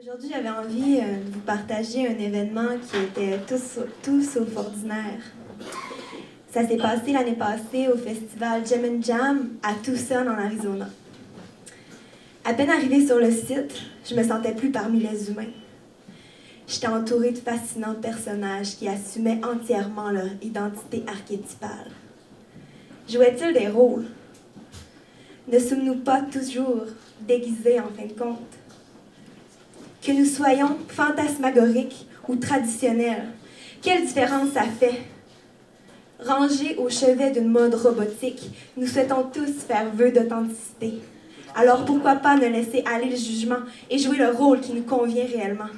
Aujourd'hui, j'avais envie de vous partager un événement qui était tout sauf ordinaire. Ça s'est passé l'année passée au festival Gem and Jam à Tucson, en Arizona. À peine arrivée sur le site, je me sentais plus parmi les humains. J'étais entourée de fascinants personnages qui assumaient entièrement leur identité archétypale. Jouaient-ils des rôles? Ne sommes-nous pas toujours déguisés en fin de compte? Que nous soyons fantasmagoriques ou traditionnels, quelle différence ça fait? Rangés au chevet d'une mode robotique, nous souhaitons tous faire vœu d'authenticité. Alors pourquoi pas ne laisser aller le jugement et jouer le rôle qui nous convient réellement?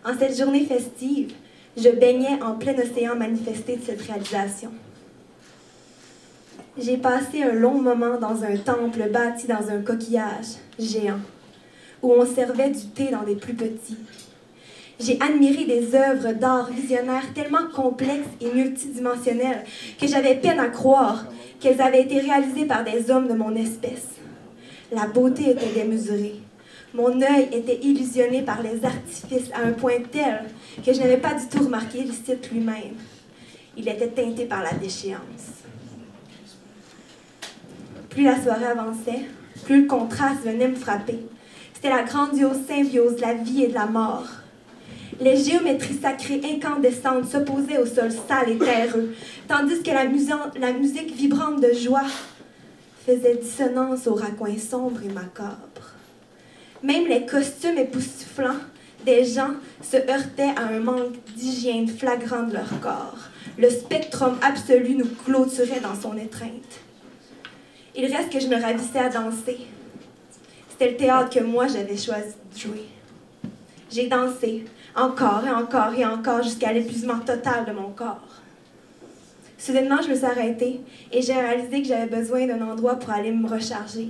En cette journée festive, je baignais en plein océan manifesté de cette réalisation. J'ai passé un long moment dans un temple bâti dans un coquillage géant, où on servait du thé dans des plus petits. J'ai admiré des œuvres d'art visionnaires tellement complexes et multidimensionnelles que j'avais peine à croire qu'elles avaient été réalisées par des hommes de mon espèce. La beauté était démesurée. Mon œil était illusionné par les artifices à un point tel que je n'avais pas du tout remarqué le site lui-même. Il était teinté par la déchéance. Plus la soirée avançait, plus le contraste venait me frapper. C'était la grandiose symbiose de la vie et de la mort. Les géométries sacrées incandescentes s'opposaient au sol sale et terreux, tandis que la musique vibrante de joie faisait dissonance aux raccoins sombres et macabres. Même les costumes époustouflants des gens se heurtaient à un manque d'hygiène flagrant de leur corps. Le spectrum absolu nous clôturait dans son étreinte. Il reste que je me ravissais à danser. C'était le théâtre que moi j'avais choisi de jouer. J'ai dansé, encore et encore et encore, jusqu'à l'épuisement total de mon corps. Soudainement, je me suis arrêtée et j'ai réalisé que j'avais besoin d'un endroit pour aller me recharger.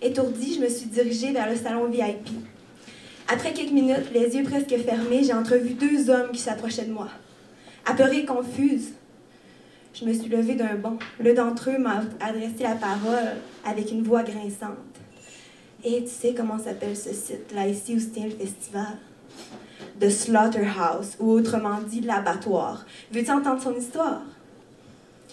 Étourdie, je me suis dirigée vers le salon VIP. Après quelques minutes, les yeux presque fermés, j'ai entrevu deux hommes qui s'approchaient de moi. Apeurée et confuse, je me suis levée d'un bond. L'un d'entre eux m'a adressé la parole avec une voix grinçante. « Et tu sais comment s'appelle ce site, là, ici où se tient le festival? The Slaughterhouse, ou autrement dit, l'abattoir. Veux-tu entendre son histoire? »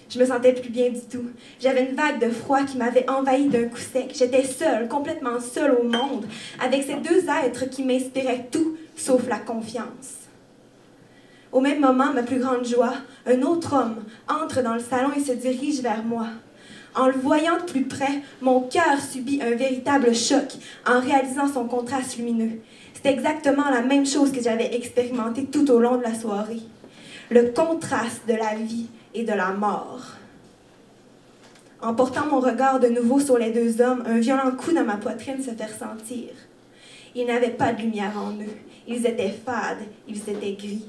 Je me sentais plus bien du tout. J'avais une vague de froid qui m'avait envahi d'un coup sec. J'étais seule, complètement seule au monde, avec ces deux êtres qui m'inspiraient tout, sauf la confiance. Au même moment, ma plus grande joie, un autre homme entre dans le salon et se dirige vers moi. En le voyant de plus près, mon cœur subit un véritable choc en réalisant son contraste lumineux. C'était exactement la même chose que j'avais expérimenté tout au long de la soirée. Le contraste de la vie et de la mort. En portant mon regard de nouveau sur les deux hommes, un violent coup dans ma poitrine se fait ressentir. Ils n'avaient pas de lumière en eux. Ils étaient fades, ils étaient gris.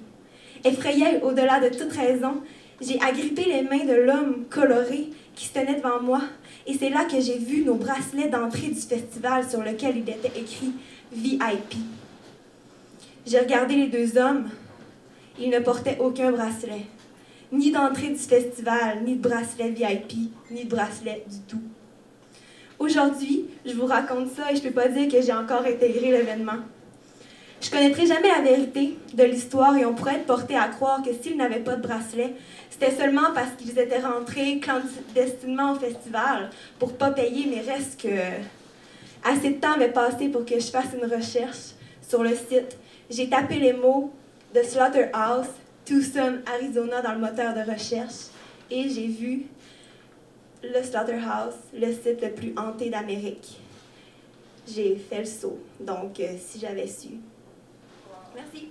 Effrayée au-delà de toute raison, j'ai agrippé les mains de l'homme coloré qui se tenait devant moi, et c'est là que j'ai vu nos bracelets d'entrée du festival sur lequel il était écrit VIP. J'ai regardé les deux hommes. Ils ne portaient aucun bracelet. Ni d'entrée du festival, ni de bracelet VIP, ni de bracelet du tout. Aujourd'hui, je vous raconte ça et je ne peux pas dire que j'ai encore intégré l'événement. Je ne connaîtrai jamais la vérité de l'histoire et on pourrait être porté à croire que s'ils n'avaient pas de bracelet, c'était seulement parce qu'ils étaient rentrés clandestinement au festival pour ne pas payer, mais reste que assez de temps avait passé pour que je fasse une recherche sur le site. J'ai tapé les mots The Slaughterhouse, Tucson, Arizona dans le moteur de recherche et j'ai vu le Slaughterhouse, le site le plus hanté d'Amérique. J'ai fait le saut, donc si j'avais su. Merci.